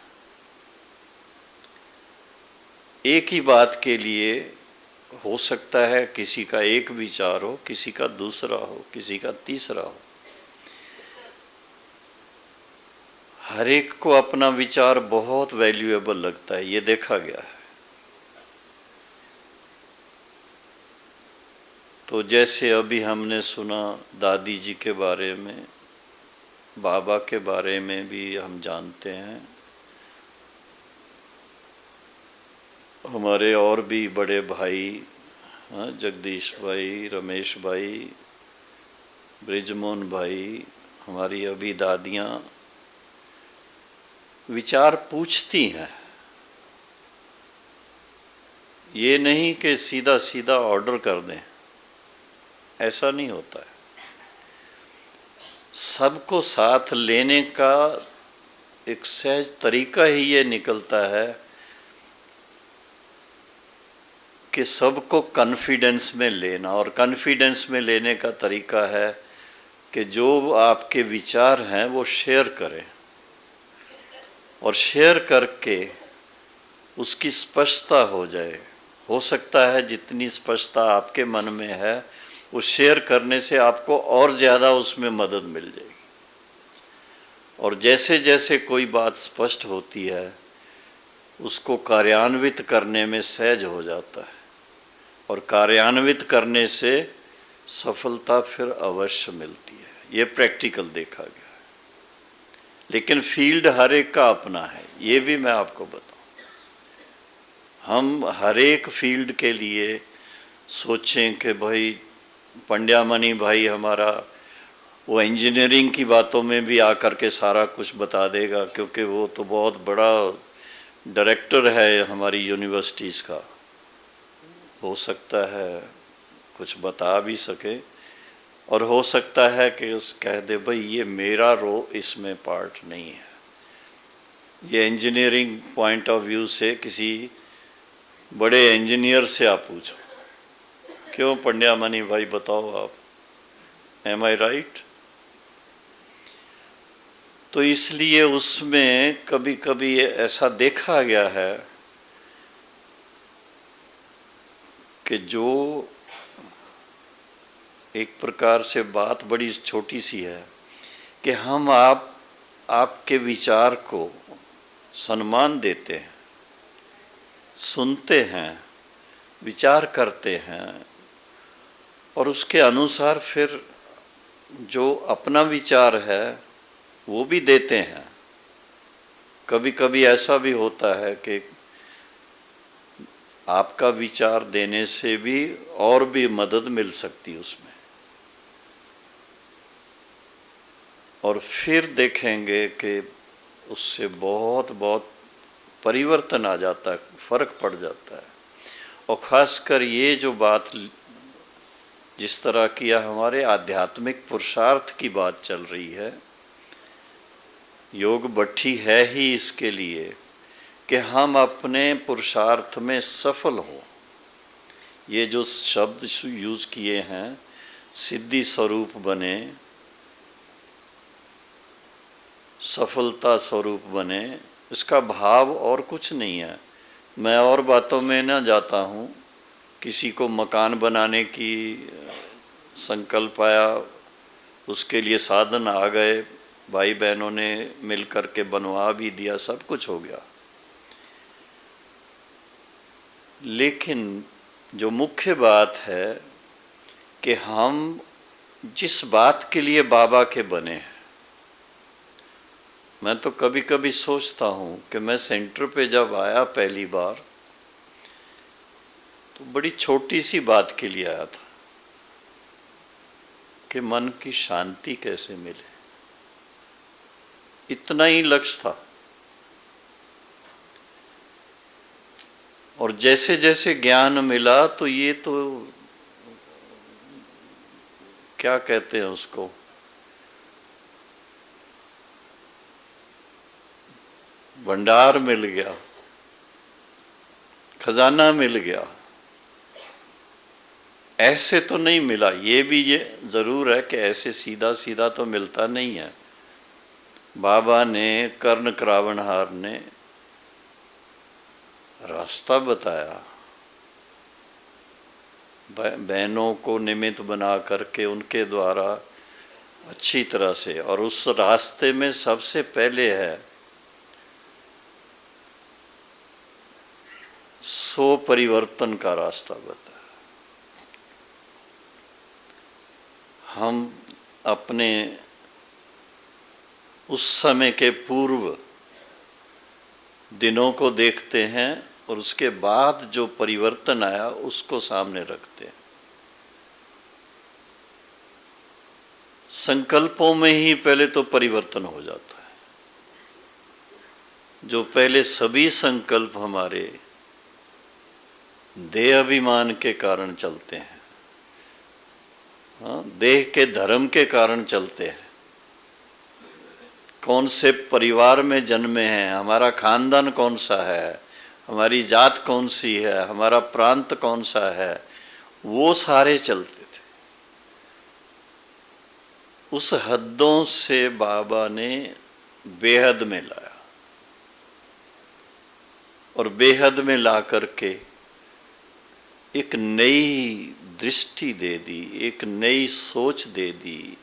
Speaker 1: एक ही बात के लिए हो सकता है किसी का एक विचार हो, किसी का दूसरा हो, किसी का तीसरा हो। हर एक को अपना विचार बहुत वैल्यूएबल लगता है, ये देखा गया है। तो जैसे अभी हमने सुना दादी जी के बारे में, बाबा के बारे में भी हम जानते हैं। हमारे और भी बड़े भाई, जगदीश भाई, रमेश भाई, ब्रिजमोहन भाई, हमारी अभी दादियाँ विचार पूछती हैं। ये नहीं कि सीधा सीधा ऑर्डर कर दें, ऐसा नहीं होता है। सबको साथ लेने का एक सहज तरीका ही ये निकलता है कि सबको कॉन्फिडेंस में लेना, और कॉन्फिडेंस में लेने का तरीका है कि जो आपके विचार हैं वो शेयर करें, और शेयर करके उसकी स्पष्टता हो जाए। हो सकता है जितनी स्पष्टता आपके मन में है, उस शेयर करने से आपको और ज़्यादा उसमें मदद मिल जाएगी। और जैसे जैसे कोई बात स्पष्ट होती है, उसको कार्यान्वित करने में सहज हो जाता है, और कार्यान्वित करने से सफलता फिर अवश्य मिलती है। ये प्रैक्टिकल देखा गया है। लेकिन फील्ड हर एक का अपना है, ये भी मैं आपको बताऊं। हम हर एक फील्ड के लिए सोचें कि भाई पंड्यामणि भाई हमारा वो इंजीनियरिंग की बातों में भी आकर के सारा कुछ बता देगा, क्योंकि वो तो बहुत बड़ा डायरेक्टर है हमारी यूनिवर्सिटीज़ का। हो सकता है कुछ बता भी सके, और हो सकता है कि उस कह दे भाई ये मेरा इसमें पार्ट नहीं है। ये इंजीनियरिंग पॉइंट ऑफ व्यू से किसी बड़े इंजीनियर से आप पूछो, क्यों पंड्यामणि भाई बताओ आप, एम आई राइट? तो इसलिए उसमें कभी कभी ऐसा देखा गया है कि जो एक प्रकार से बात बड़ी छोटी सी है कि हम आपके विचार को सम्मान देते हैं, सुनते हैं, विचार करते हैं, और उसके अनुसार फिर जो अपना विचार है वो भी देते हैं। कभी कभी ऐसा भी होता है कि आपका विचार देने से भी और भी मदद मिल सकती उसमें, और फिर देखेंगे कि उससे बहुत बहुत परिवर्तन आ जाता है, फर्क पड़ जाता है। और ख़ासकर ये जो बात जिस तरह की हमारे आध्यात्मिक पुरुषार्थ की बात चल रही है, योग भट्ठी है ही इसके लिए कि हम अपने पुरुषार्थ में सफल हो। ये जो शब्द यूज किए हैं, सिद्धि स्वरूप बने, सफलता स्वरूप बने, इसका भाव और कुछ नहीं है। मैं और बातों में ना जाता हूँ। किसी को मकान बनाने की संकल्प आया, उसके लिए साधन आ गए, भाई बहनों ने मिल कर के बनवा भी दिया, सब कुछ हो गया। लेकिन जो मुख्य बात है कि हम जिस बात के लिए बाबा के बने हैं, मैं तो कभी कभी सोचता हूँ कि मैं सेंटर पे जब आया पहली बार तो बड़ी छोटी सी बात के लिए आया था। कि मन की शांति कैसे मिले, इतना ही लक्ष्य था। और जैसे जैसे ज्ञान मिला तो ये तो क्या कहते हैं उसको, भंडार मिल गया, खजाना मिल गया। ऐसे तो नहीं मिला, ये भी ये जरूर है कि ऐसे सीधा सीधा तो मिलता नहीं है। बाबा ने, कर्ण क्रावणहार ने रास्ता बताया, बहनों को निमित्त बना करके उनके द्वारा अच्छी तरह से, और उस रास्ते में सबसे पहले है सो परिवर्तन का रास्ता बताया। हम अपने उस समय के पूर्व दिनों को देखते हैं और उसके बाद जो परिवर्तन आया उसको सामने रखते हैं। संकल्पों में ही पहले तो परिवर्तन हो जाता है। जो पहले सभी संकल्प हमारे देह अभिमान के कारण चलते हैं, हाँ, देह के धर्म के कारण चलते हैं। कौन से परिवार में जन्मे हैं, हमारा खानदान कौन सा है, हमारी जात कौन सी है, हमारा प्रांत कौन सा है, वो सारे चलते थे। उस हद्दों से बाबा ने बेहद में लाया और बेहद में ला करके एक नई दृष्टि दे दी, एक नई सोच दे दी,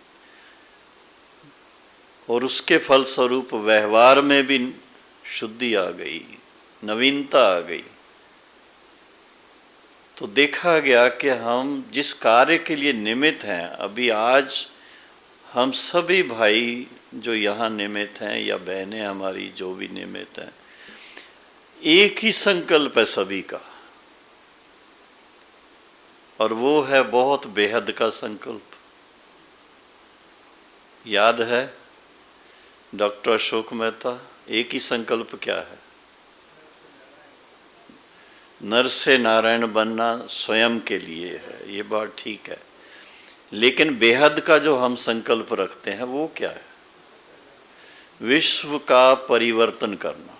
Speaker 1: और उसके फलस्वरूप व्यवहार में भी शुद्धि आ गई, नवीनता आ गई। तो देखा गया कि हम जिस कार्य के लिए निमित्त हैं, अभी आज हम सभी भाई जो यहाँ निमित्त हैं या बहनें हमारी जो भी निमित्त हैं, एक ही संकल्प है सभी का, और वो है बहुत बेहद का संकल्प। याद है डॉक्टर अशोक मेहता, एक ही संकल्प क्या है? नर से नारायण बनना स्वयं के लिए है, ये बात ठीक है, लेकिन बेहद का जो हम संकल्प रखते हैं वो क्या है? विश्व का परिवर्तन करना।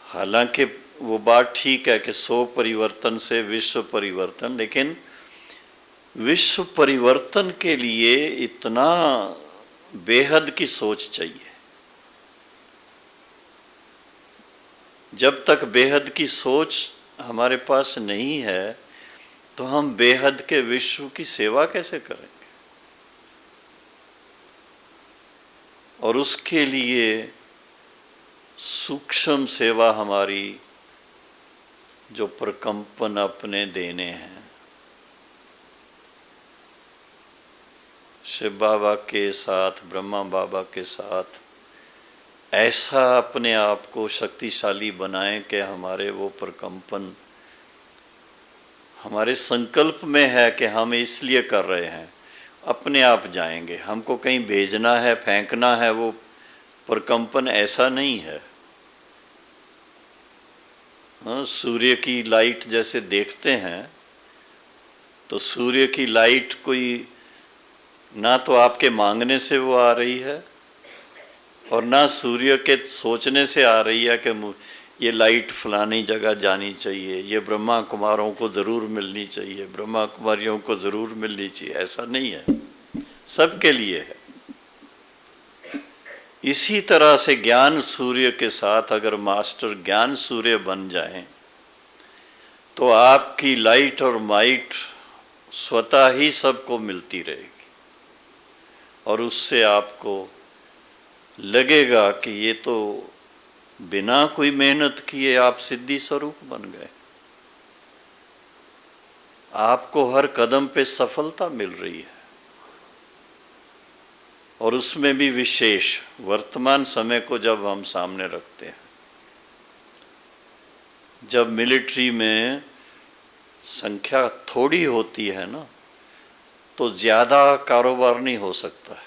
Speaker 1: हालांकि वो बात ठीक है कि 100 परिवर्तन से विश्व परिवर्तन, लेकिन विश्व परिवर्तन के लिए इतना बेहद की सोच चाहिए। जब तक बेहद की सोच हमारे पास नहीं है तो हम बेहद के विश्व की सेवा कैसे करेंगे? और उसके लिए सूक्ष्म सेवा हमारी जो प्रकंपन अपने देने हैं, शिव बाबा के साथ, ब्रह्मा बाबा के साथ ऐसा अपने आप को शक्तिशाली बनाएं कि हमारे वो प्रकंपन हमारे संकल्प में है कि हम इसलिए कर रहे हैं, अपने आप जाएंगे। हमको कहीं भेजना है, फेंकना है, वो प्रकंपन ऐसा नहीं है। हाँ, सूर्य की लाइट जैसे देखते हैं तो सूर्य की लाइट कोई ना तो आपके मांगने से वो आ रही है और ना सूर्य के सोचने से आ रही है कि ये लाइट फलानी जगह जानी चाहिए, ये ब्रह्मा कुमारों को ज़रूर मिलनी चाहिए, ब्रह्मा कुमारियों को ज़रूर मिलनी चाहिए। ऐसा नहीं है, सबके लिए है। इसी तरह से ज्ञान सूर्य के साथ अगर मास्टर ज्ञान सूर्य बन जाएं तो आपकी लाइट और माइट स्वतः ही सबको मिलती रहेगी और उससे आपको लगेगा कि ये तो बिना कोई मेहनत किए आप सिद्धि स्वरूप बन गए। आपको हर कदम पे सफलता मिल रही है और उसमें भी विशेष वर्तमान समय को जब हम सामने रखते हैं, जब मिलिट्री में संख्या थोड़ी होती है ना, तो ज़्यादा कारोबार नहीं हो सकता है।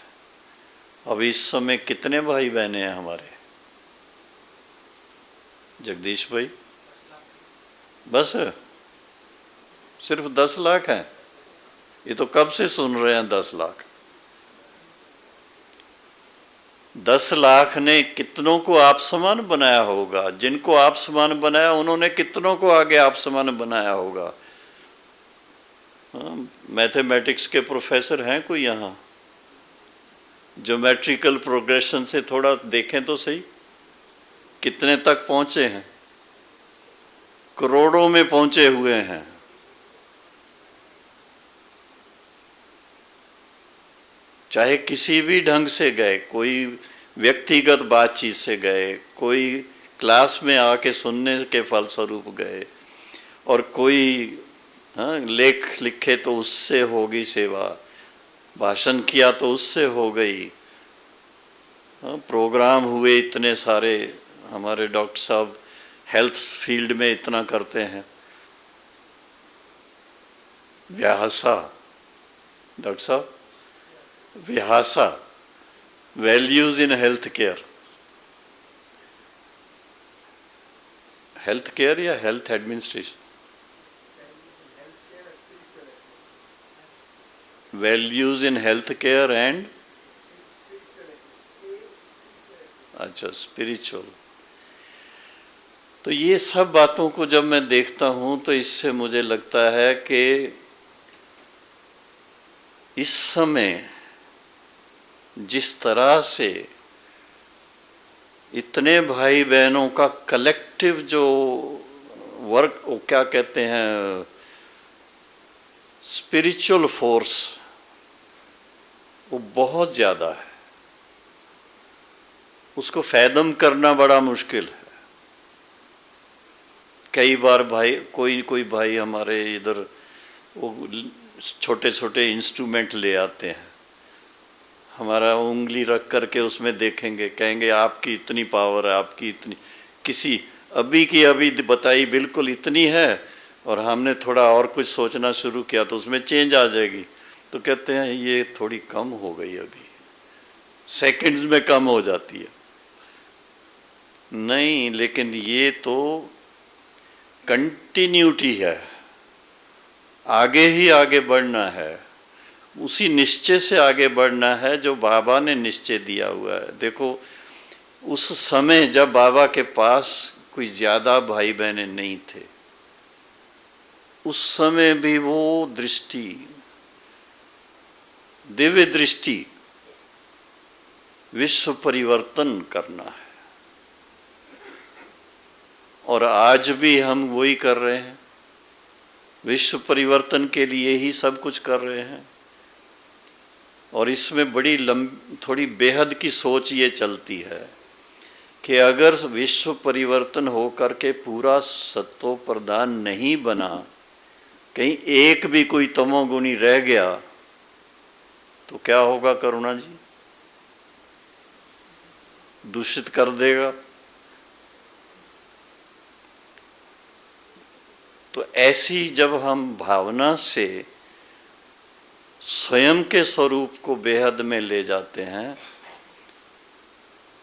Speaker 1: अब इस समय कितने भाई बहने हैं हमारे जगदीश भाई? बस सिर्फ 10 लाख हैं। ये तो कब से सुन रहे हैं 10 लाख। 10 लाख ने कितनों को आप समान बनाया होगा? जिनको आप समान बनाया उन्होंने कितनों को आगे आप समान बनाया होगा? मैथमेटिक्स के प्रोफेसर हैं कोई यहाँ? ज्योमेट्रिकल प्रोग्रेशन से थोड़ा देखें तो सही, कितने तक पहुंचे हैं? करोड़ों में पहुंचे हुए हैं। चाहे किसी भी ढंग से गए, कोई व्यक्तिगत बातचीत से गए, कोई क्लास में आके सुनने के फलस्वरूप गए, और कोई लेख लिखे तो उससे होगी सेवा, भाषण किया तो उससे हो गई, प्रोग्राम हुए इतने सारे। हमारे डॉक्टर साहब हेल्थ फील्ड में इतना करते हैं। व्यासा डॉक्टर साहब, Vyasa values in health care, health care या health administration? Values in health care and, अच्छा, स्पिरिचुअल। तो ये सब बातों को जब मैं देखता हूँ तो इससे मुझे लगता है कि इस समय जिस तरह से इतने भाई बहनों का कलेक्टिव जो वर्क, वो क्या कहते हैं, स्पिरिचुअल फोर्स, वो बहुत ज़्यादा है। उसको फैदम करना बड़ा मुश्किल है। कई बार भाई कोई भाई हमारे इधर वो छोटे छोटे इंस्ट्रूमेंट ले आते हैं, हमारा उंगली रख करके उसमें देखेंगे, कहेंगे आपकी इतनी पावर है, आपकी इतनी, किसी अभी की अभी बताई बिल्कुल इतनी है, और हमने थोड़ा और कुछ सोचना शुरू किया तो उसमें चेंज आ जाएगी, तो कहते हैं ये थोड़ी कम हो गई, अभी सेकंड्स में कम हो जाती है। नहीं, लेकिन ये तो कंटिन्यूटी है, आगे ही आगे बढ़ना है, उसी निश्चय से आगे बढ़ना है जो बाबा ने निश्चय दिया हुआ है। देखो, उस समय जब बाबा के पास कोई ज़्यादा भाई बहनें नहीं थे, उस समय भी वो दृष्टि, दिव्य दृष्टि, विश्व परिवर्तन करना है, और आज भी हम वही कर रहे हैं, विश्व परिवर्तन के लिए ही सब कुछ कर रहे हैं। और इसमें बड़ी थोड़ी बेहद की सोच ये चलती है कि अगर विश्व परिवर्तन हो करके पूरा सत्व प्रधान नहीं बना, कहीं एक भी कोई तमोगुणी रह गया तो क्या होगा? करुणा जी दूषित कर देगा। तो ऐसी जब हम भावना से स्वयं के स्वरूप को बेहद में ले जाते हैं,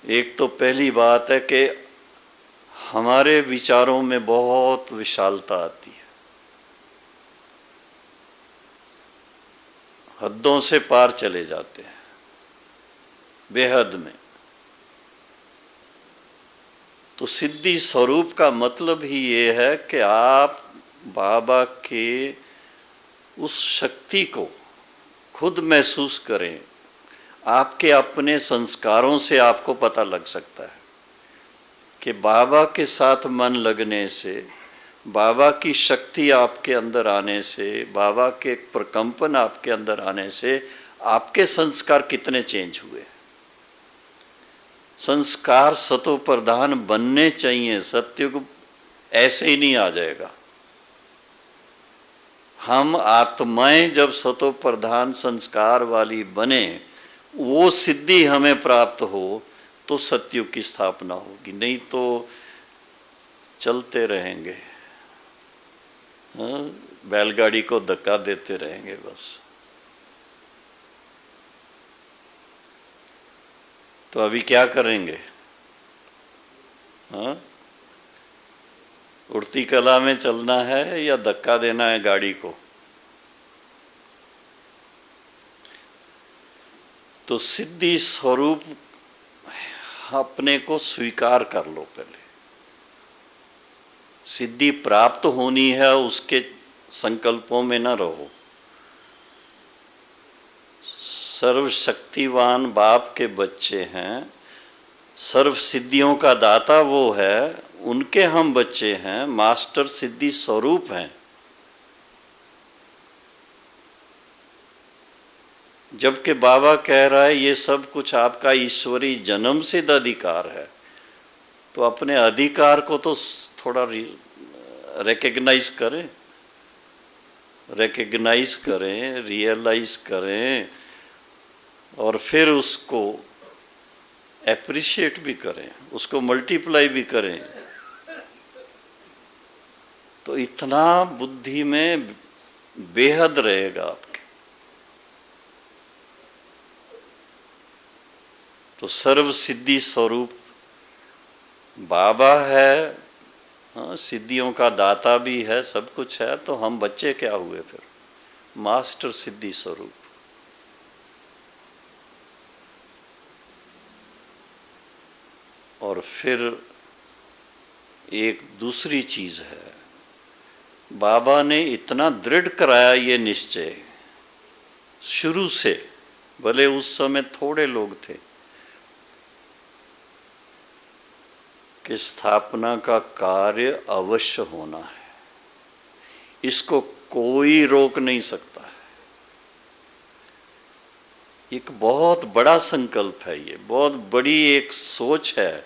Speaker 1: एक तो पहली बात है कि हमारे विचारों में बहुत विशालता आती है, हद्दों से पार चले जाते हैं बेहद में। तो सिद्धि स्वरूप का मतलब ही ये है कि आप बाबा के उस शक्ति को खुद महसूस करें। आपके अपने संस्कारों से आपको पता लग सकता है कि बाबा के साथ मन लगने से, बाबा की शक्ति आपके अंदर आने से, बाबा के प्रकंपन आपके अंदर आने से आपके संस्कार कितने चेंज हुए। संस्कार सतो प्रधान बनने चाहिए, सत्युग ऐसे ही नहीं आ जाएगा। हम आत्माएं जब सतो प्रधान संस्कार वाली बने, वो सिद्धि हमें प्राप्त हो तो सत्युग की स्थापना होगी, नहीं तो चलते रहेंगे, बैलगाड़ी को धक्का देते रहेंगे बस। तो अभी क्या करेंगे? हाँ, उड़ती कला में चलना है या धक्का देना है गाड़ी को? तो सिद्धि स्वरूप अपने को स्वीकार कर लो। पहले सिद्धि प्राप्त होनी है, उसके संकल्पों में न रहो। सर्वशक्तिवान बाप के बच्चे हैं, सर्व सिद्धियों का दाता वो है, उनके हम बच्चे हैं, मास्टर सिद्धि स्वरूप हैं। जबकि बाबा कह रहा है ये सब कुछ आपका ईश्वरी जन्म सिद्ध अधिकार है, तो अपने अधिकार को तो थोड़ा रिकग्नाइज करें, रियलाइज करें और फिर उसको एप्रिशिएट भी करें, उसको मल्टीप्लाई भी करें। तो इतना बुद्धि में बेहद रहेगा आपके। तो सर्व सिद्धि स्वरूप बाबा है, हाँ, सिद्धियों का दाता भी है, सब कुछ है। तो हम बच्चे क्या हुए फिर? मास्टर सिद्धि स्वरूप। और फिर एक दूसरी चीज है, बाबा ने इतना दृढ़ कराया ये निश्चय शुरू से, भले उस समय थोड़े लोग थे, कि स्थापना का कार्य अवश्य होना है, इसको कोई रोक नहीं सकता है। एक बहुत बड़ा संकल्प है, ये बहुत बड़ी एक सोच है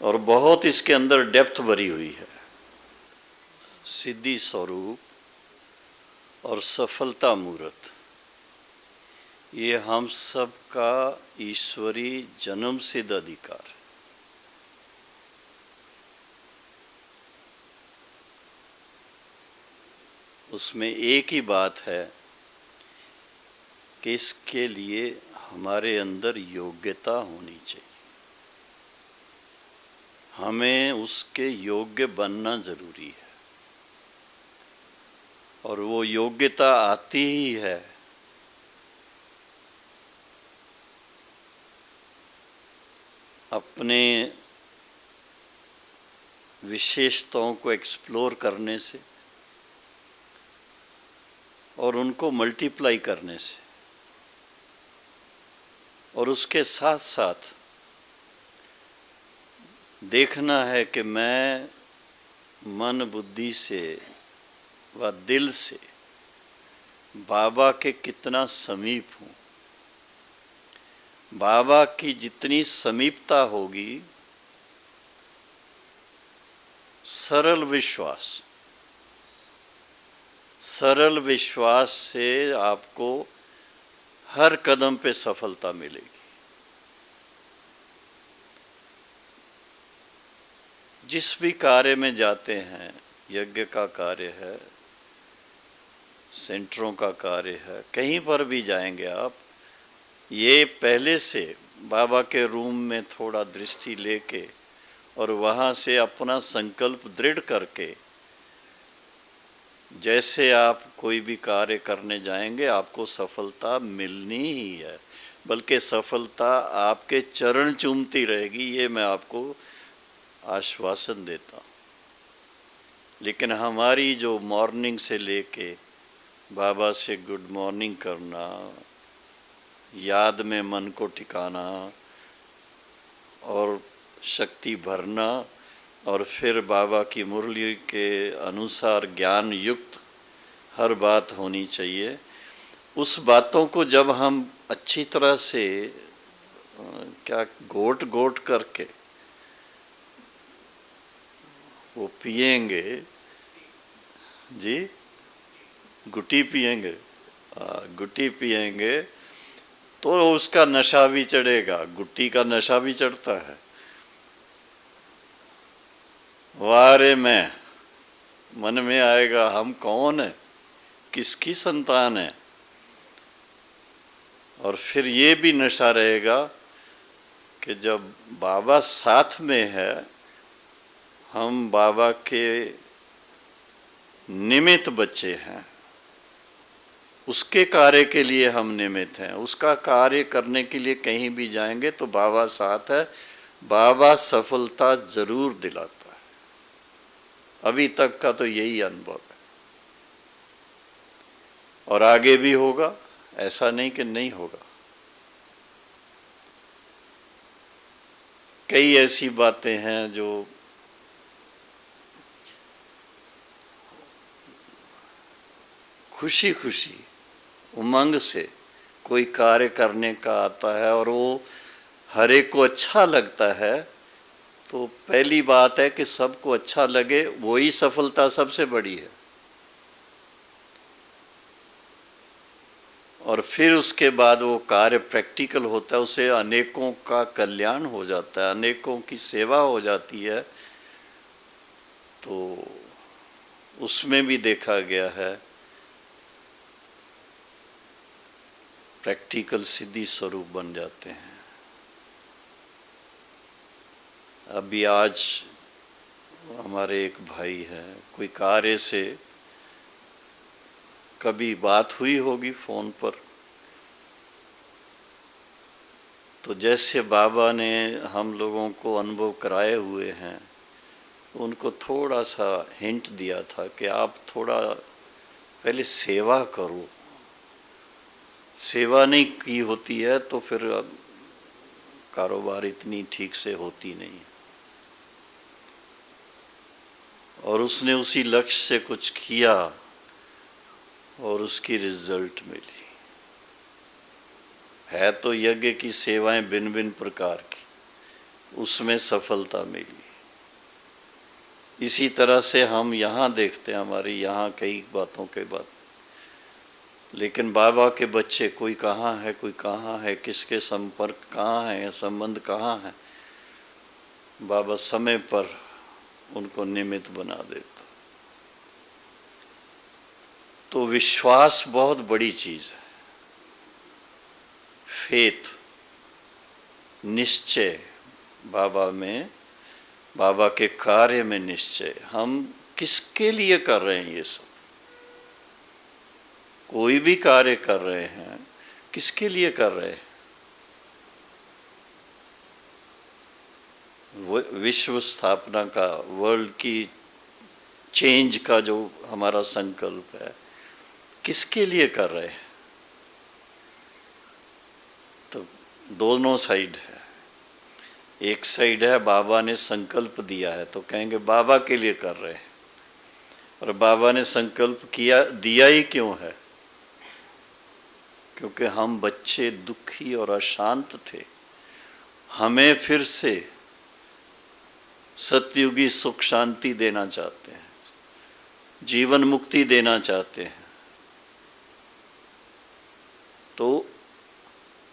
Speaker 1: और बहुत इसके अंदर डेप्थ भरी हुई है। सिद्धि स्वरूप और सफलता मूर्त, ये हम सब का ईश्वरी जन्म सिद्ध अधिकार। उसमें एक ही बात है कि इसके लिए हमारे अंदर योग्यता होनी चाहिए, हमें उसके योग्य बनना जरूरी है। और वो योग्यता आती ही है अपने विशेषताओं को एक्सप्लोर करने से और उनको मल्टीप्लाई करने से, और उसके साथ साथ देखना है कि मैं मन बुद्धि से व दिल से बाबा के कितना समीप हूँ। बाबा की जितनी समीपता होगी, सरल विश्वास से आपको हर कदम पे सफलता मिलेगी। जिस भी कार्य में जाते हैं, यज्ञ का कार्य है, सेंटरों का कार्य है, कहीं पर भी जाएंगे आप, ये पहले से बाबा के रूम में थोड़ा दृष्टि लेके और वहाँ से अपना संकल्प दृढ़ करके, जैसे आप कोई भी कार्य करने जाएंगे आपको सफलता मिलनी ही है, बल्कि सफलता आपके चरण चूमती रहेगी, ये मैं आपको आश्वासन देता हूँ। लेकिन हमारी जो मॉर्निंग से लेके बाबा से गुड मॉर्निंग करना, याद में मन को टिकाना और शक्ति भरना, और फिर बाबा की मुरली के अनुसार ज्ञान युक्त हर बात होनी चाहिए। उस बातों को जब हम अच्छी तरह से क्या गोट करके वो पिएंगे जी, गुटी पिएंगे, गुटी पिएंगे तो उसका नशा भी चढ़ेगा, गुट्टी का नशा भी चढ़ता है। वारे में मन में आएगा हम कौन है, किसकी संतान है, और फिर ये भी नशा रहेगा कि जब बाबा साथ में है, हम बाबा के निमित्त बच्चे हैं, उसके कार्य के लिए हम निमित्त हैं। उसका कार्य करने के लिए कहीं भी जाएंगे तो बाबा साथ है, बाबा सफलता जरूर दिलाता है। अभी तक का तो यही अनुभव है और आगे भी होगा, ऐसा नहीं कि नहीं होगा। कई ऐसी बातें हैं जो खुशी खुशी उमंग से कोई कार्य करने का आता है और वो हर एक को अच्छा लगता है, तो पहली बात है कि सबको अच्छा लगे, वही सफलता सबसे बड़ी है। और फिर उसके बाद वो कार्य प्रैक्टिकल होता है, उससे अनेकों का कल्याण हो जाता है, अनेकों की सेवा हो जाती है। तो उसमें भी देखा गया है प्रैक्टिकल सिद्धि स्वरूप बन जाते हैं। अभी आज हमारे एक भाई हैं, कोई कार्य से कभी बात हुई होगी फोन पर, तो जैसे बाबा ने हम लोगों को अनुभव कराए हुए हैं, उनको थोड़ा सा हिंट दिया था कि आप थोड़ा पहले सेवा करो। सेवा नहीं की होती है तो फिर कारोबार इतनी ठीक से होती नहीं है। और उसने उसी लक्ष्य से कुछ किया और उसकी रिजल्ट मिली। है तो यज्ञ की सेवाएं भिन्न भिन्न प्रकार की, उसमें सफलता मिली। इसी तरह से हम यहाँ देखते हैं, हमारे यहाँ कई बातों के बाद, लेकिन बाबा के बच्चे कोई कहाँ है, कोई कहाँ है, किसके संपर्क कहाँ है, संबंध कहाँ है, बाबा समय पर उनको निमित्त बना देता। तो विश्वास बहुत बड़ी चीज है। फेथ, निश्चय, बाबा में, बाबा के कार्य में निश्चय। हम किसके लिए कर रहे हैं ये सब? कोई भी कार्य कर रहे हैं, किसके लिए कर रहे हैं? विश्व स्थापना का, वर्ल्ड की चेंज का जो हमारा संकल्प है, किसके लिए कर रहे हैं? तो दोनों साइड है। एक साइड है बाबा ने संकल्प दिया है तो कहेंगे बाबा के लिए कर रहे हैं, और बाबा ने संकल्प किया, दिया ही क्यों है? क्योंकि हम बच्चे दुखी और अशांत थे, हमें फिर से सतयुगी सुख शांति देना चाहते हैं, जीवन मुक्ति देना चाहते हैं। तो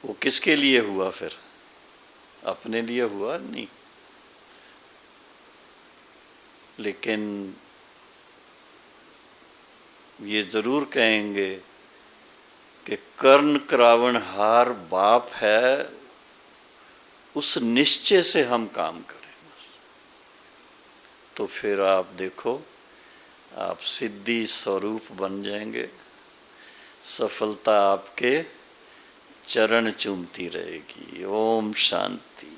Speaker 1: वो किसके लिए हुआ फिर? अपने लिए हुआ नहीं। लेकिन ये जरूर कहेंगे कि कर्ण करावण हार बाप है, उस निश्चय से हम काम करें बस। तो फिर आप देखो, आप सिद्धि स्वरूप बन जाएंगे, सफलता आपके चरण चूमती रहेगी। ओम शांति।